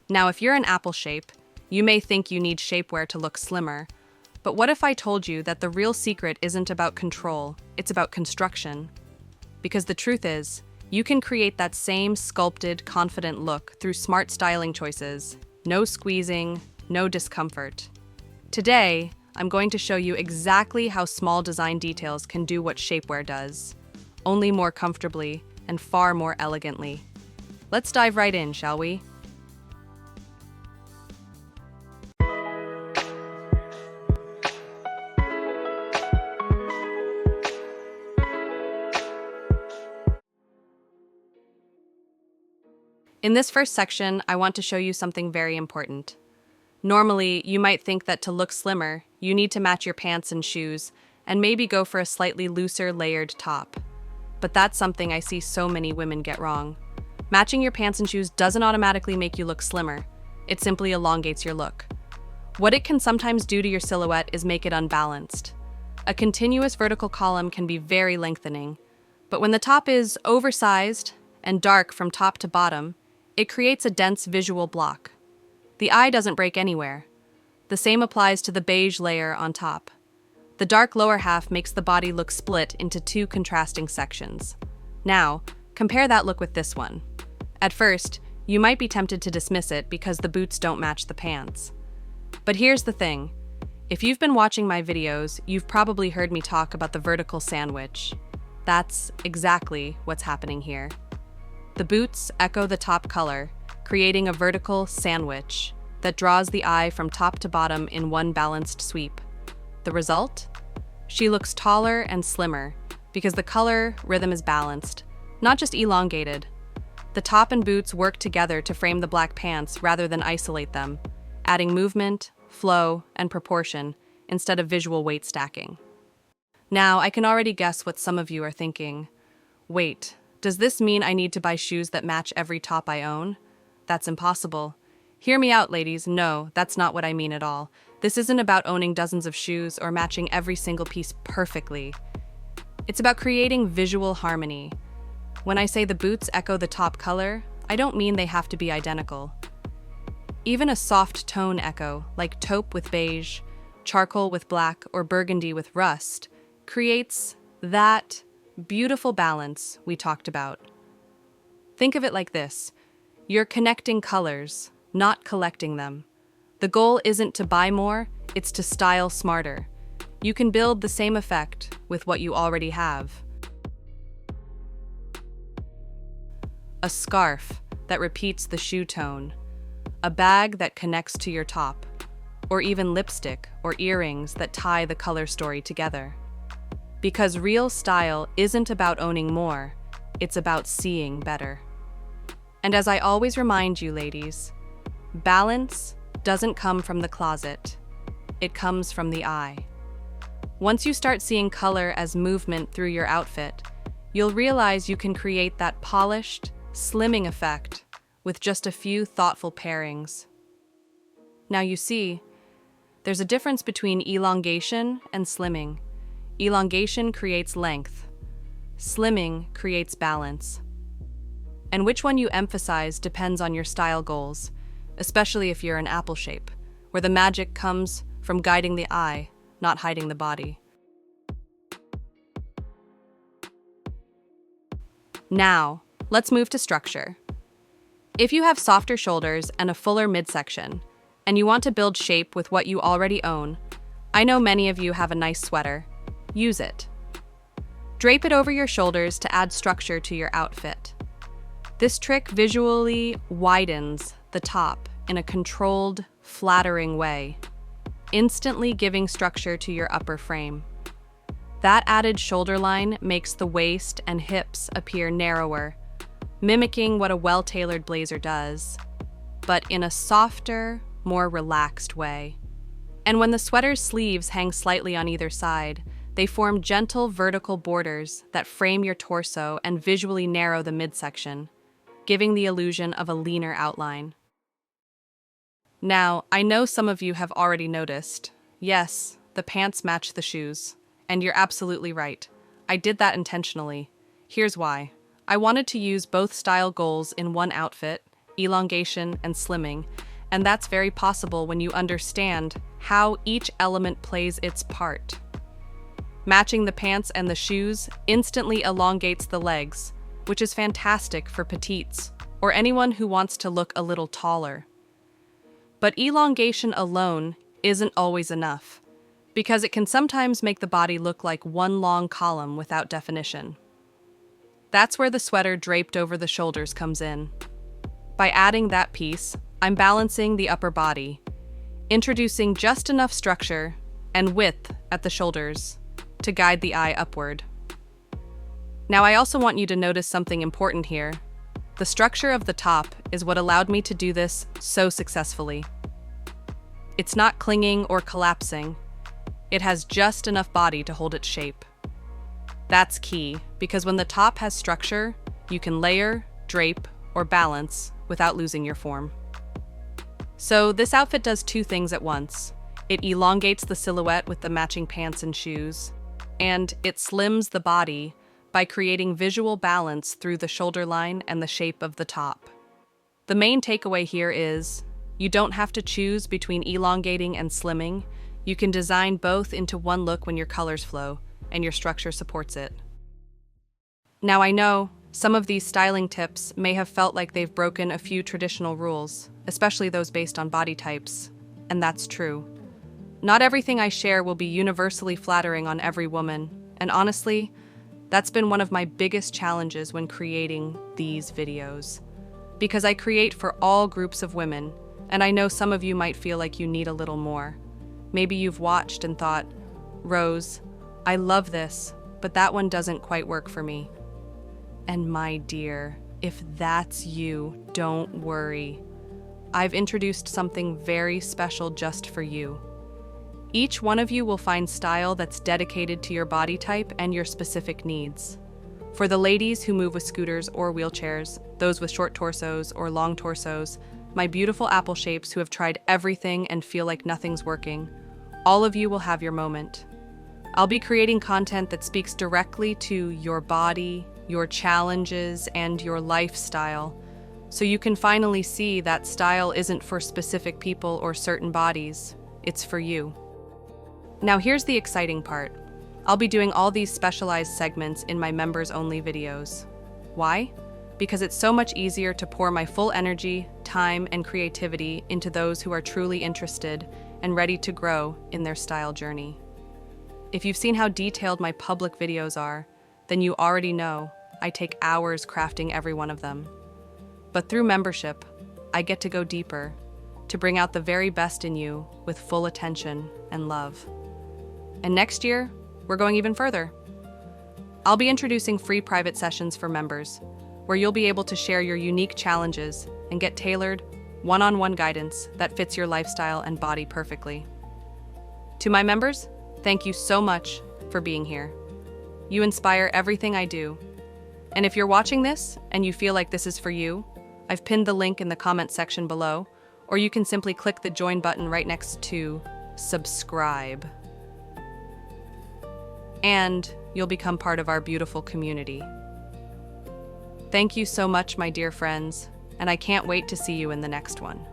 Now, if you're an apple shape, you may think you need shapewear to look slimmer. But what if I told you that the real secret isn't about control, it's about construction? Because the truth is, you can create that same sculpted, confident look through smart styling choices. No squeezing, no discomfort. Today, I'm going to show you exactly how small design details can do what shapewear does, only more comfortably and far more elegantly. Let's dive right in, shall we? In this first section, I want to show you something very important. Normally, you might think that to look slimmer, you need to match your pants and shoes, and maybe go for a slightly looser layered top. But that's something I see so many women get wrong. Matching your pants and shoes doesn't automatically make you look slimmer. It simply elongates your look. What it can sometimes do to your silhouette is make it unbalanced. A continuous vertical column can be very lengthening, but when the top is oversized and dark from top to bottom, it creates a dense visual block. The eye doesn't break anywhere. The same applies to the beige layer on top. The dark lower half makes the body look split into two contrasting sections. Now, compare that look with this one. At first, you might be tempted to dismiss it because the boots don't match the pants. But here's the thing. If you've been watching my videos, you've probably heard me talk about the vertical sandwich. That's exactly what's happening here. The boots echo the top color, creating a vertical sandwich that draws the eye from top to bottom in one balanced sweep. The result? She looks taller and slimmer because the color rhythm is balanced, not just elongated. The top and boots work together to frame the black pants rather than isolate them, adding movement, flow, and proportion instead of visual weight stacking. Now, I can already guess what some of you are thinking. Wait, does this mean I need to buy shoes that match every top I own? That's impossible. Hear me out, ladies. No, that's not what I mean at all. This isn't about owning dozens of shoes or matching every single piece perfectly. It's about creating visual harmony. When I say the boots echo the top color, I don't mean they have to be identical. Even a soft tone echo, like taupe with beige, charcoal with black, or burgundy with rust, creates that beautiful balance we talked about. Think of it like this. You're connecting colors, not collecting them. The goal isn't to buy more, it's to style smarter. You can build the same effect with what you already have. A scarf that repeats the shoe tone, a bag that connects to your top, or even lipstick or earrings that tie the color story together. Because real style isn't about owning more, it's about seeing better. And as I always remind you, ladies, balance doesn't come from the closet, it comes from the eye. Once you start seeing color as movement through your outfit, you'll realize you can create that polished, slimming effect with just a few thoughtful pairings. Now you see, there's a difference between elongation and slimming. Elongation creates length. Slimming creates balance. And which one you emphasize depends on your style goals, especially if you're an apple shape, where the magic comes from guiding the eye, not hiding the body. Now, let's move to structure. If you have softer shoulders and a fuller midsection, and you want to build shape with what you already own, I know many of you have a nice sweater. Use it. Drape it over your shoulders to add structure to your outfit. This trick visually widens the top in a controlled, flattering way, instantly giving structure to your upper frame. That added shoulder line makes the waist and hips appear narrower, mimicking what a well-tailored blazer does, but in a softer, more relaxed way. And when the sweater's sleeves hang slightly on either side, they form gentle vertical borders that frame your torso and visually narrow the midsection, giving the illusion of a leaner outline. Now, I know some of you have already noticed. Yes, the pants match the shoes. And you're absolutely right. I did that intentionally. Here's why. I wanted to use both style goals in one outfit, elongation, and slimming, and that's very possible when you understand how each element plays its part. Matching the pants and the shoes instantly elongates the legs, which is fantastic for petites or anyone who wants to look a little taller. But elongation alone isn't always enough, because it can sometimes make the body look like one long column without definition. That's where the sweater draped over the shoulders comes in. By adding that piece, I'm balancing the upper body, introducing just enough structure and width at the shoulders to guide the eye upward. Now, I also want you to notice something important here. The structure of the top is what allowed me to do this so successfully. It's not clinging or collapsing. It has just enough body to hold its shape. That's key, because when the top has structure, you can layer, drape, or balance without losing your form. So this outfit does two things at once. It elongates the silhouette with the matching pants and shoes, and it slims the body by creating visual balance through the shoulder line and the shape of the top. The main takeaway here is, you don't have to choose between elongating and slimming. You can design both into one look when your colors flow and your structure supports it. Now, I know some of these styling tips may have felt like they've broken a few traditional rules, especially those based on body types, and that's true. Not everything I share will be universally flattering on every woman, and honestly, that's been one of my biggest challenges when creating these videos. Because I create for all groups of women, and I know some of you might feel like you need a little more. Maybe you've watched and thought, Rose, I love this, but that one doesn't quite work for me. And my dear, if that's you, don't worry. I've introduced something very special just for you. Each one of you will find style that's dedicated to your body type and your specific needs. For the ladies who move with scooters or wheelchairs, those with short torsos or long torsos, my beautiful apple shapes who have tried everything and feel like nothing's working, all of you will have your moment. I'll be creating content that speaks directly to your body, your challenges, and your lifestyle, so you can finally see that style isn't for specific people or certain bodies, it's for you. Now here's the exciting part. I'll be doing all these specialized segments in my members-only videos. Why? Because it's so much easier to pour my full energy, time, and creativity into those who are truly interested and ready to grow in their style journey. If you've seen how detailed my public videos are, then you already know I take hours crafting every one of them. But through membership, I get to go deeper, to bring out the very best in you with full attention and love. And next year, we're going even further. I'll be introducing free private sessions for members, where you'll be able to share your unique challenges and get tailored, one-on-one guidance that fits your lifestyle and body perfectly. To my members, thank you so much for being here. You inspire everything I do. And if you're watching this and you feel like this is for you, I've pinned the link in the comment section below, or you can simply click the join button right next to subscribe. And you'll become part of our beautiful community. Thank you so much, my dear friends, and I can't wait to see you in the next one.